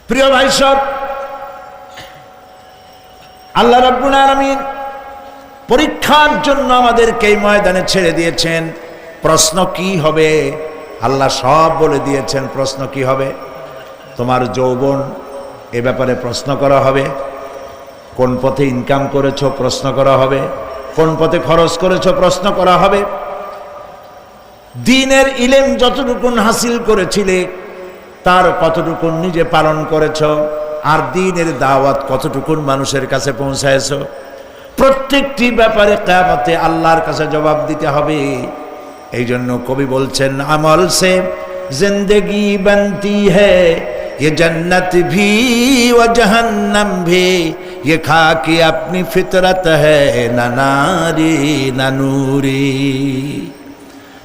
প্রিয় ভাই সব, আল্লাহ রাব্বুল আলামিন পরীক্ষার জন্য আমাদেরকে এই ময়দানে ছেড়ে দিয়েছেন। প্রশ্ন কি হবে আল্লাহ সব বলে দিয়েছেন। প্রশ্ন কি হবে? তোমার যৌবন, এ ব্যাপারে প্রশ্ন করা হবে। কোন পথে ইনকাম করেছো প্রশ্ন করা হবে। কোন পথে খরচ করেছো প্রশ্ন করা হবে। দ্বীনের ইলম যতটুকুন হাসিল করেছিলে তার কতটুকুন নিজে পালন করেছো, আর দ্বীনের দাওয়াত কতটুকুন মানুষের কাছে পৌঁছায়ছো, প্রত্যেকটি ব্যাপারে কিয়ামতে আল্লাহর কাছে জবাব দিতে হবে। এই জন্য কবি বলছেন, আমল সে জিন্দেগি बनती है ये जन्नत भी व जहन्नम भी ये खाकी अपनी फितरत है ना नारी ना नूरी।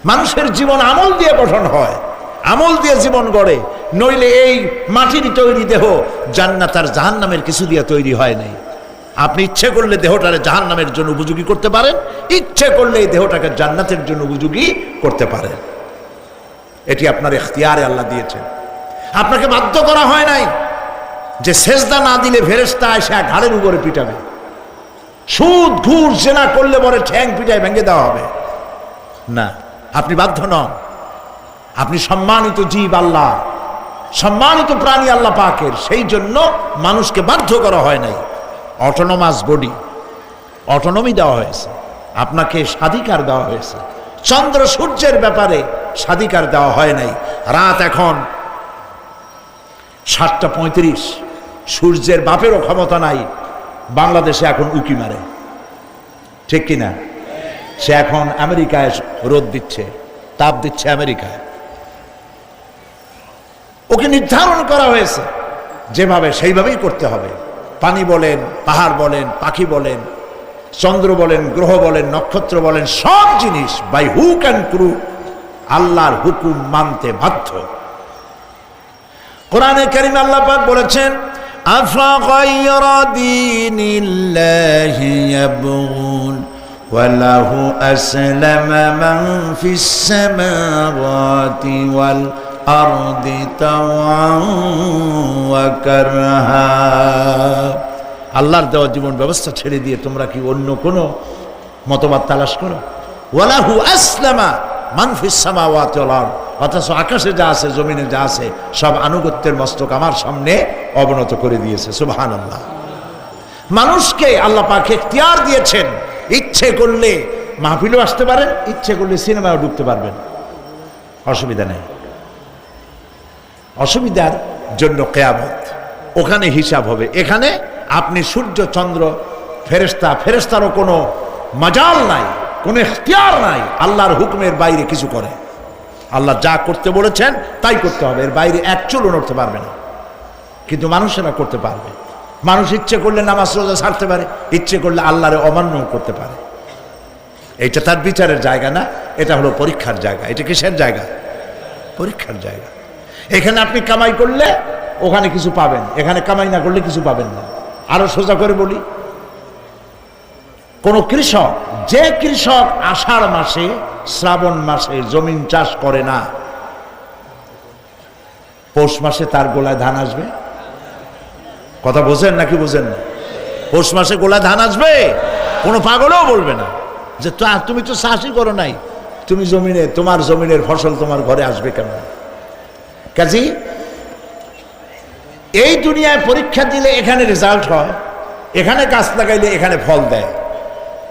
মানুষের জীবন আমল দিয়ে গঠন হয়, আমল দিয়ে জীবন গড়ে, নইলে এই মাটির তৈরি দেহ জান্নাত আর জাহান্নামের কিছু দিয়ে তৈরি হয় নাই। আপনি ইচ্ছে করলে দেহটারে জাহান্নামের জন্য উপযোগী করতে পারেন, ইচ্ছে করলে এই দেহটাকে জান্নাতের জন্য উপযোগী করতে পারেন। এটি আপনার ইখতিয়ারে আল্লাহ দিয়েছেন, আপনাকে বাধ্য করা হয় নাই যে সেজদা না দিলে ফেরেশতা এসে ঘাড়ের উপরে পিটাবে, সুদ ঘুষ জেনা করলে পরে ঠ্যাং পিটায় ভেঙে দেওয়া হবে না। আপনি বাধ্য নন। আপনি সম্মানিত জীব আল্লাহ, সম্মানিত প্রাণী আল্লাহ পাকের, সেই জন্য মানুষকে বাধ্য করা হয় নাই। অটোনোমাস বডি, অটোনমি দেওয়া হয়েছে, আপনাকে স্বাধিকার দেওয়া হয়েছে। চন্দ্র সূর্যের ব্যাপারে স্বাধিকার দেওয়া হয় নাই। রাত এখন 7:35, সূর্যের বাপেরও ক্ষমতা নাই বাংলাদেশে এখন উকি মারে, ঠিক কিনা? সে এখন আমেরিকায় রোদ দিচ্ছে, তাপ দিচ্ছে আমেরিকায়। ওকে নির্ধারণ করা হয়েছে যেভাবে, সেইভাবেই করতে হবে। পানি বলেন, পাহাড় বলেন, পাখি বলেন, চন্দ্র বলেন, গ্রহ বলেন, নক্ষত্র বলেন, সব জিনিস বাই হুক অ্যান্ড ক্রুক আল্লাহর হুকুম মানতে বাধ্য। কোরআনে কারীমে আল্লাহ পাক বলেছেন, আফা গায়রা দীনিল্লাহি ইয়াবগুন ওয়া লাহু আসলামা মান ফিস সামাওয়াতি ওয়াল আরদি তাওআন ওয়া কারহা। আল্লাহর দেওয়া জীবন ব্যবস্থা ছেড়ে দিয়ে তোমরা কি অন্য কোনো মতবাদ তালাশ করো? ওয়ালাহু আসলামা মান ফিস সামাওয়াতি ওয়াল আরদ, অথচ আকাশে যা আছে, জমিনে যা আছে, সব আনুগত্যের মস্তক আমার সামনে অবনত করে দিয়েছে। সুবহানাল্লাহ। মানুষকে আল্লাহ পাক ইখতিয়ার দিয়েছেন, ইচ্ছে করলে মাহফিলেও আসতে পারেন, ইচ্ছে করলে সিনেমায় ঢুকতে পারবেন, অসুবিধা নেই। অসুবিধার জন্য কিয়ামত, ওখানে হিসাব হবে। এখানে আপনি সূর্য চন্দ্র ফেরেশতারও কোনো মাজাল নাই, কোনো ইখতিয়ার নাই আল্লাহর হুকুমের বাইরে কিছু করে। আল্লাহ যা করতে বলেছেন তাই করতে হবে, এর বাইরে এক চুলও নড়তে পারবে না। কিন্তু মানুষেরা করতে পারবে। মানুষ ইচ্ছে করলে নামাজ রোজা ছাড়তে পারে, ইচ্ছে করলে আল্লাহরে অমান্য করতে পারে। এইটা তার বিচারের জায়গা না, এটা হলো পরীক্ষার জায়গা। এটা কিসের জায়গা? পরীক্ষার জায়গা। এখানে আপনি কামাই করলে ওখানে কিছু পাবেন, এখানে কামাই না করলে কিছু পাবেন না। আরো সোজা করে বলি, কোন কৃষক, যে কৃষক আষাঢ় মাসে শ্রাবণ মাসে জমিন চাষ করে না, পৌষ মাসে তার গোলায় ধান আসবে? কথা বোঝেন নাকি বোঝেন না? পৌষ মাসে গোলায় ধান আসবে? কোনো পাগলও বলবে না যে তুমি তো চাষই করো নাই, তুমি জমিনে, তোমার জমিনের ফসল তোমার ঘরে আসবে কেন? কাজী এই দুনিয়ায় পরীক্ষা দিলে এখানে রেজাল্ট হয়, এখানে গাছ লাগাইলে এখানে ফল দেয়।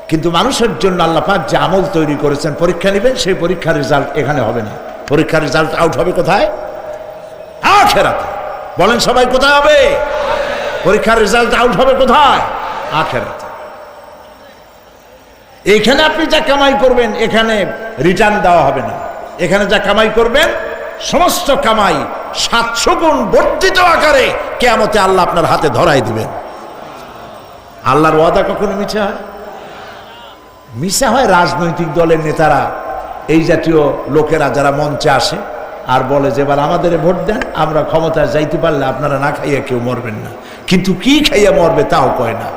কিন্তু মানুষের জন্য আল্লাহ পাক যে আমল তৈরি করেছেন, পরীক্ষা নেবেন, সেই পরীক্ষার রেজাল্ট এখানে হবে না। পরীক্ষার রেজাল্ট আউট হবে কোথায়? আখিরাতে। বলেন সবাই, কোথায় হবে? পরীক্ষার রেজাল্ট আউট হবে কোথায়? আখিরাতে। এইখানে আপনি যা কামাই করবেন এখানে রিটার্ন দেওয়া হবে না। এখানে যা কামাই করবেন সমস্ত কামাই 700 গুণ বর্ধিত আকারে কিয়ামতে আল্লাহ আপনার হাতে ধরাই দিবেন। আল্লাহর ওয়াদা কখনো মিথ্যা হয়? মিথ্যা হয় রাজনৈতিক দলের নেতারা, এই জাতীয় লোকেরা যারা মঞ্চে আসে আর বলে যে এবার আমাদের ভোট দেন, আমরা ক্ষমতায় যাইতে পারলে আপনারা না খাইয়া কেউ মরবেন না। কিন্তু কি খাইয়া মরবে তাও কয় না।